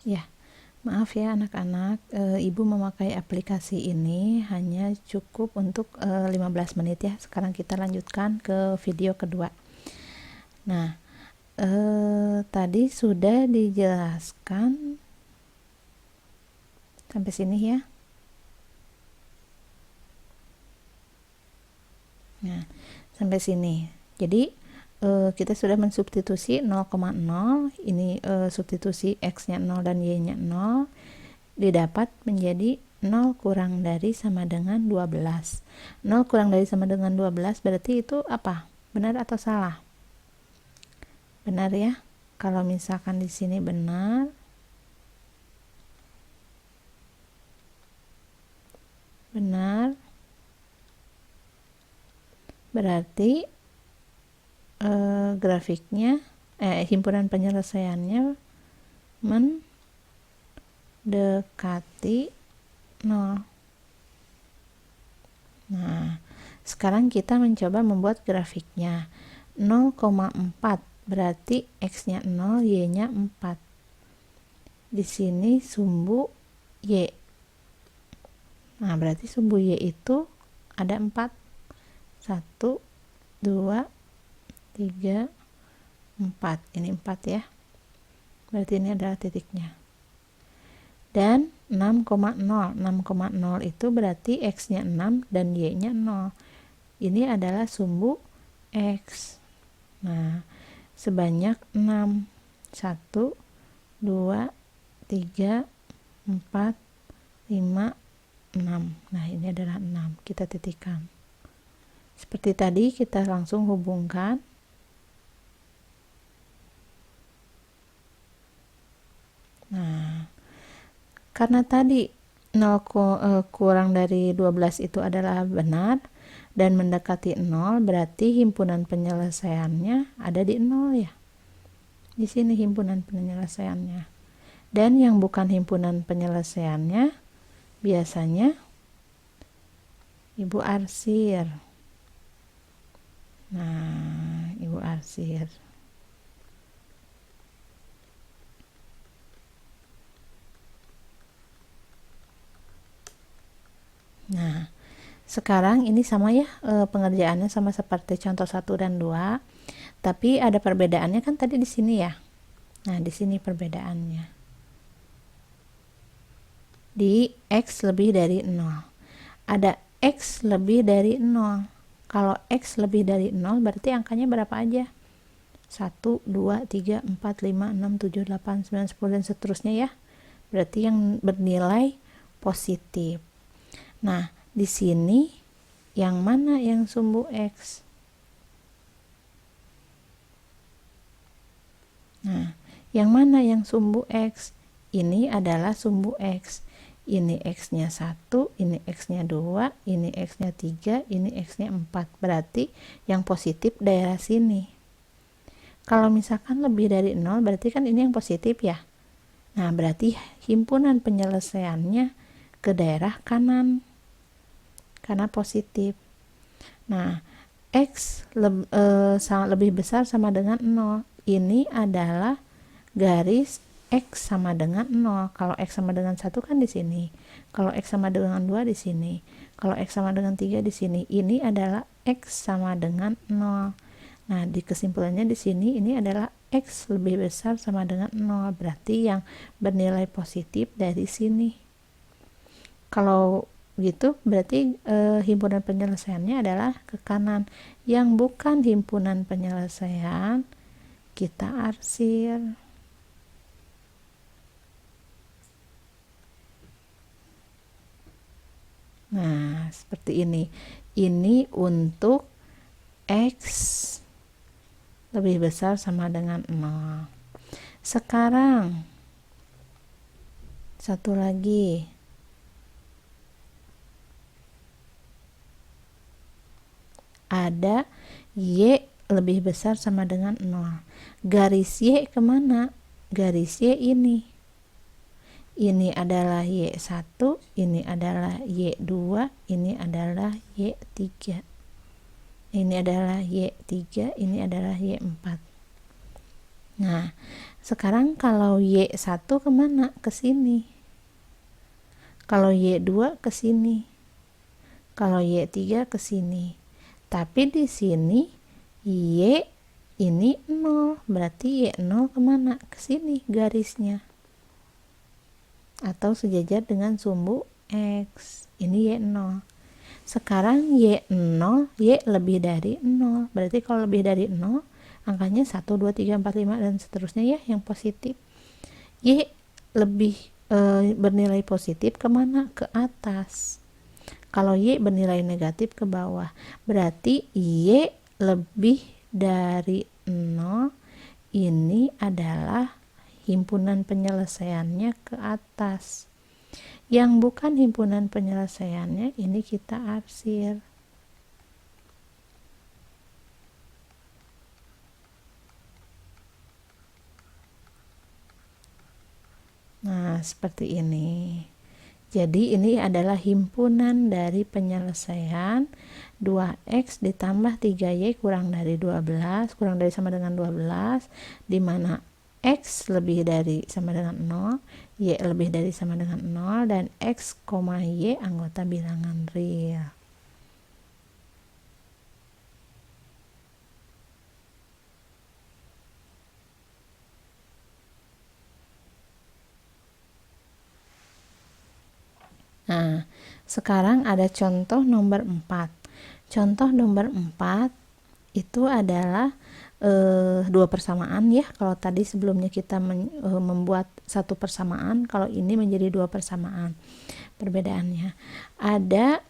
Ya, maaf ya anak-anak, Ibu memakai aplikasi ini hanya cukup untuk 15 menit ya. Sekarang kita lanjutkan ke video kedua. Nah, tadi sudah dijelaskan sampai sini ya. Nah, sampai sini. Jadi kita sudah mensubstitusi 0,0, ini substitusi x-nya 0 dan y-nya 0, didapat menjadi 0 kurang dari sama dengan 12. 0 kurang dari sama dengan 12 berarti itu apa? Benar atau salah? Benar ya. Kalau misalkan di sini benar, berarti grafiknya, himpunan penyelesaiannya mendekati 0. Nah, sekarang kita mencoba membuat grafiknya. 0,4 berarti x-nya 0, y-nya 4. Di sini sumbu y. Nah, berarti sumbu y itu ada 4. 1, 2, 3, 4. Ini 4 ya. Berarti ini adalah titiknya. Dan 6,0. 6,0 itu berarti x-nya 6 dan y-nya 0. Ini adalah sumbu x. Nah, sebanyak 6. 1, 2, 3, 4, 5, 6. Nah, ini adalah 6. Kita titikkan. Seperti tadi kita langsung hubungkan. Nah, karena tadi 0 kurang dari 12 itu adalah benar dan mendekati 0, berarti himpunan penyelesaiannya ada di 0 ya. Di sini himpunan penyelesaiannya. Dan yang bukan himpunan penyelesaiannya biasanya Ibu arsir. Nah, Ibu arsir. Nah, sekarang ini sama ya, pengerjaannya sama seperti contoh 1 dan 2. Tapi ada perbedaannya kan tadi di sini ya. Nah, di sini perbedaannya. Di x lebih dari 0. Ada x lebih dari 0. Kalau x lebih dari 0 berarti angkanya berapa aja? 1, 2, 3, 4, 5, 6, 7, 8, 9, 10 dan seterusnya ya. Berarti yang bernilai positif. Nah, di sini yang mana yang sumbu x? Nah, yang mana yang sumbu x? Ini adalah sumbu x. Ini x-nya 1, ini x-nya 2, ini x-nya 3, ini x-nya 4. Berarti yang positif daerah sini. Kalau misalkan lebih dari 0, berarti kan ini yang positif ya. Nah, berarti himpunan penyelesaiannya ke daerah kanan. Karena positif. Nah, x lebih besar sama dengan 0. Ini adalah garis x sama dengan 0. Kalau x sama dengan 1 kan di sini. Kalau x sama dengan 2 di sini. Kalau x sama dengan 3 di sini. Ini adalah x sama dengan 0. Nah, di kesimpulannya di sini ini adalah x lebih besar sama dengan 0. Berarti yang bernilai positif dari sini. Kalau gitu berarti himpunan penyelesaiannya adalah ke kanan. Yang bukan himpunan penyelesaian kita arsir. Nah, seperti ini. Ini untuk x lebih besar sama dengan 0. Sekarang satu lagi. Ada y lebih besar sama dengan 0. Garis y kemana? Garis y ini. Ini adalah y1, ini adalah y2, ini adalah y3. Ini adalah y3, ini adalah y4. Nah, sekarang kalau Y1 kemana? Ke sini. Kalau Y2 ke sini. Kalau Y3 ke sini. Tapi di sini Y ini 0, berarti Y0 kemana? Ke sini garisnya. Atau sejajar dengan sumbu X. Ini Y0. Sekarang Y0, Y lebih dari 0. Berarti kalau lebih dari 0, angkanya 1, 2, 3, 4, 5, dan seterusnya ya, yang positif. Y lebih bernilai positif kemana? Ke atas. Kalau Y bernilai negatif ke bawah. Berarti Y lebih dari 0, ini adalah himpunan penyelesaiannya ke atas. Yang bukan himpunan penyelesaiannya, ini kita arsir. Nah, seperti ini. Jadi ini adalah himpunan dari penyelesaian 2x ditambah 3y kurang dari 12, kurang dari sama dengan 12, di mana x lebih dari sama dengan 0, y lebih dari sama dengan 0, dan x, y anggota bilangan real. Nah, sekarang ada contoh nomor 4. Contoh nomor 4 itu adalah dua persamaan ya. Kalau tadi sebelumnya kita membuat satu persamaan, kalau ini menjadi dua persamaan. Perbedaannya ada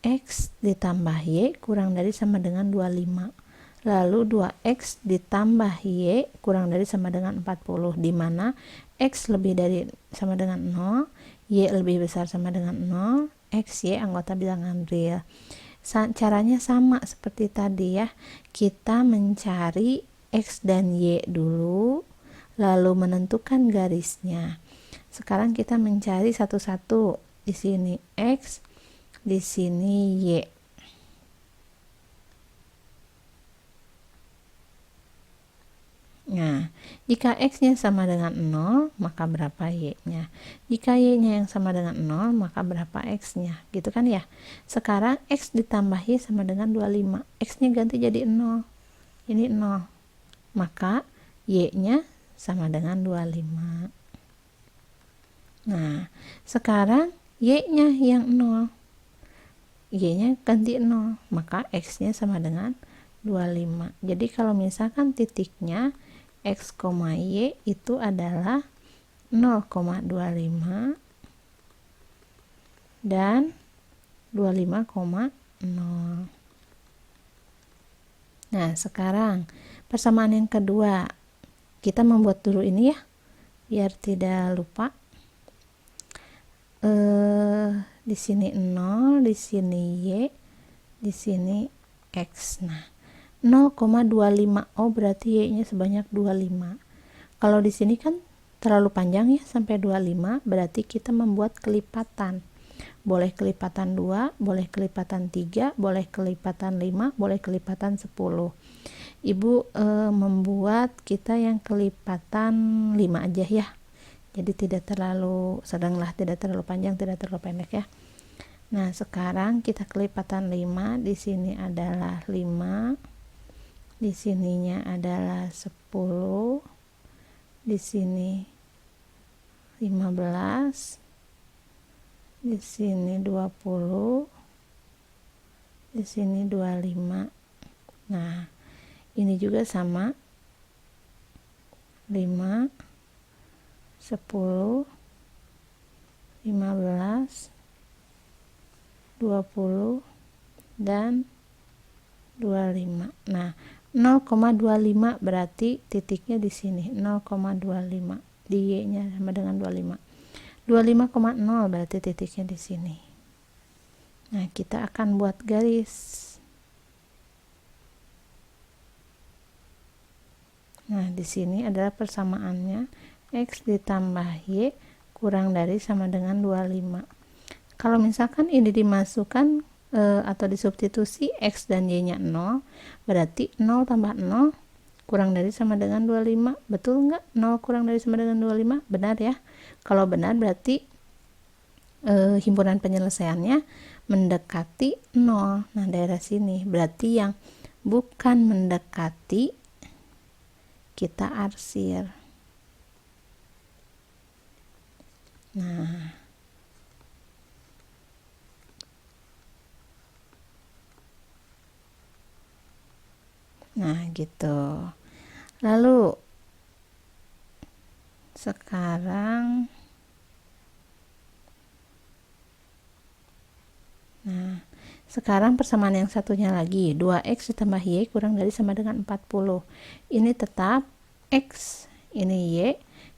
x ditambah y kurang dari sama dengan 25. Lalu 2x ditambah y kurang dari sama dengan 40, di mana x lebih dari sama dengan 0, y lebih besar sama dengan 0, x, y anggota bilangan real. Caranya sama seperti tadi ya. Kita mencari x dan y dulu, lalu menentukan garisnya. Sekarang kita mencari satu-satu. Di sini x, di sini y. Nah, jika x-nya sama dengan 0, maka berapa y-nya? Jika y-nya yang sama dengan 0, maka berapa x-nya? Gitu kan ya? Sekarang x ditambah y sama dengan 25. X-nya ganti jadi 0. Ini 0. Maka y-nya sama dengan 25. Nah, sekarang y-nya yang 0. Y-nya ganti 0. Maka x-nya sama dengan 25. Jadi kalau misalkan titiknya x, y itu adalah 0,25 dan 25,0. Nah, sekarang persamaan yang kedua. Kita membuat dulu ini ya, biar tidak lupa. Di sini 0, di sini y, di sini x. Nah, 0,25. Oh, berarti y-nya sebanyak 25. Kalau di sini kan terlalu panjang ya sampai 25, berarti kita membuat kelipatan. Boleh kelipatan 2, boleh kelipatan 3, boleh kelipatan 5, boleh kelipatan 10. Ibu membuat kita yang kelipatan 5 aja ya. Jadi tidak terlalu sedanglah, tidak terlalu panjang, tidak terlalu pendek ya. Nah, sekarang kita kelipatan 5, di sini adalah 5. Di sininya adalah 10, di sini 15, di sini 20, di sini 25. Nah, ini juga sama, 5, 10, 15, 20, dan 25. Nah, 0,25 berarti titiknya di sini 0,25, di y-nya sama dengan 25. 25,0 berarti titiknya di sini. Nah, kita akan buat garis. Nah, di sini adalah persamaannya x ditambah y kurang dari sama dengan 25. Kalau misalkan ini dimasukkan atau disubstitusi x dan y-nya 0, berarti 0 tambah 0 kurang dari sama dengan 25. Betul nggak? 0 kurang dari sama dengan 25? Benar ya. Kalau benar berarti himpunan penyelesaiannya mendekati 0. Nah, daerah sini berarti yang bukan mendekati kita arsir. Nah, gitu. Lalu sekarang persamaan yang satunya lagi, 2x ditambah y kurang dari sama dengan 40. Ini tetap x, ini y.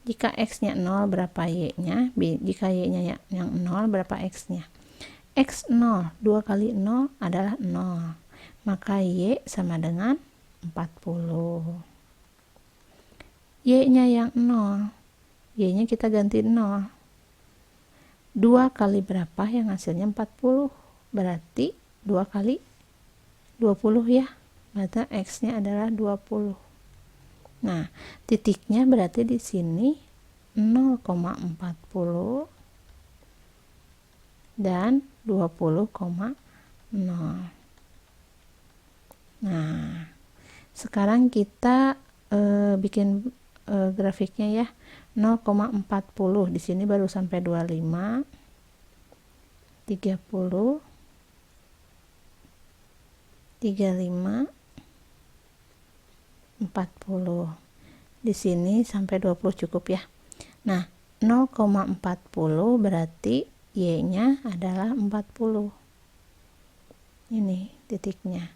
Jika x-nya 0, berapa y-nya? Jika y-nya yang 0, berapa x-nya? X 0, 2 kali 0 adalah 0. Maka y sama dengan 40. Y-nya yang 0, y-nya kita ganti 0. 2 kali berapa yang hasilnya 40? Berarti 2 kali 20 ya. Maka x-nya adalah 20. Nah, titiknya berarti di sini 0,40 dan 20,0. Nah, sekarang kita bikin grafiknya ya. 0,40 di sini baru sampai 25, 30, 35, 40. Di sini sampai 20 cukup ya. Nah, 0,40 berarti y-nya adalah 40. Ini titiknya.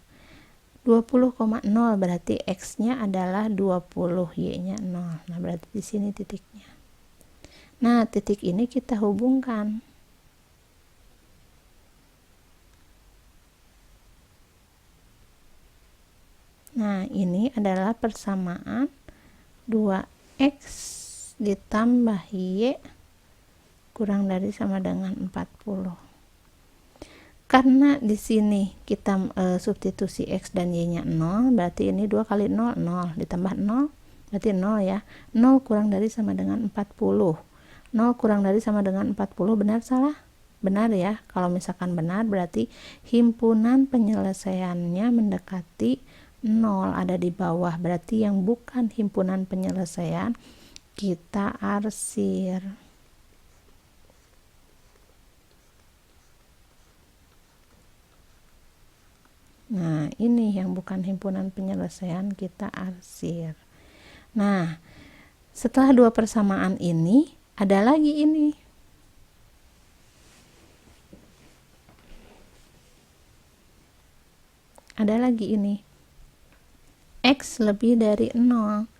20,0 berarti x-nya adalah 20, y-nya 0. Nah, berarti di sini titiknya. Nah, titik ini kita hubungkan. Nah, ini adalah persamaan 2x ditambah y kurang dari sama dengan 40. Karena di sini kita substitusi x dan y-nya 0, berarti ini 2 kali 0, 0 ditambah 0 berarti 0 ya. 0 kurang dari sama dengan 40. 0 kurang dari sama dengan 40, benar salah? Benar ya. Kalau misalkan benar berarti himpunan penyelesaiannya mendekati 0, ada di bawah. Berarti yang bukan himpunan penyelesaian kita arsir. Nah, ini yang bukan himpunan penyelesaian kita arsir. Nah, setelah dua persamaan ini ada lagi ini. Ada lagi ini. X lebih dari 0.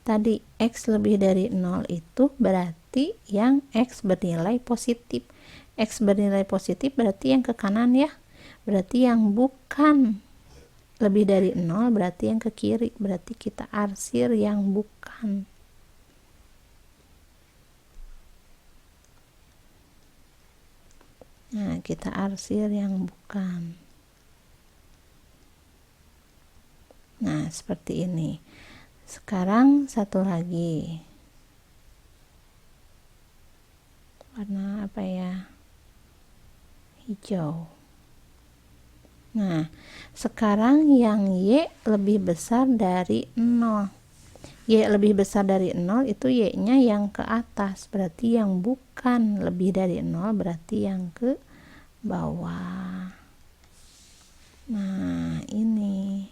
Tadi X lebih dari 0 itu berarti yang X bernilai positif. X bernilai positif berarti yang ke kanan ya. Berarti yang bukan lebih dari 0 berarti yang ke kiri. Berarti kita arsir yang bukan. Nah, kita arsir yang bukan. Nah, seperti ini. Sekarang satu lagi. Warna apa ya? Hijau. Nah, sekarang yang Y lebih besar dari 0. Y lebih besar dari 0 itu Y-nya yang ke atas. Berarti yang bukan lebih dari 0 berarti yang ke bawah. Nah, ini.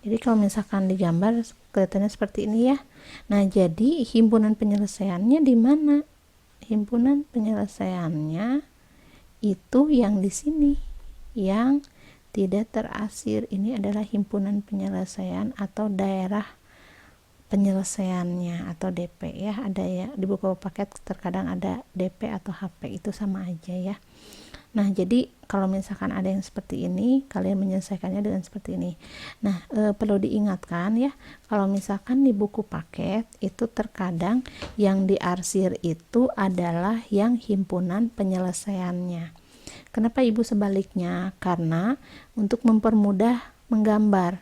Jadi kalau misalkan digambar kelihatannya seperti ini ya. Nah, jadi himpunan penyelesaiannya di mana? Himpunan penyelesaiannya itu yang di sini, yang tidak terarsir. Ini adalah himpunan penyelesaian atau daerah penyelesaiannya atau DP ya. Ada ya di buku paket terkadang ada DP atau HP, itu sama aja ya. Nah, jadi kalau misalkan ada yang seperti ini, kalian menyelesaikannya dengan seperti ini. Nah, perlu diingatkan ya, kalau misalkan di buku paket itu terkadang yang diarsir itu adalah yang himpunan penyelesaiannya. Kenapa Ibu sebaliknya? Karena untuk mempermudah menggambar.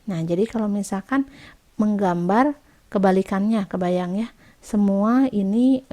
Nah, jadi kalau misalkan menggambar kebalikannya, kebayang ya, semua ini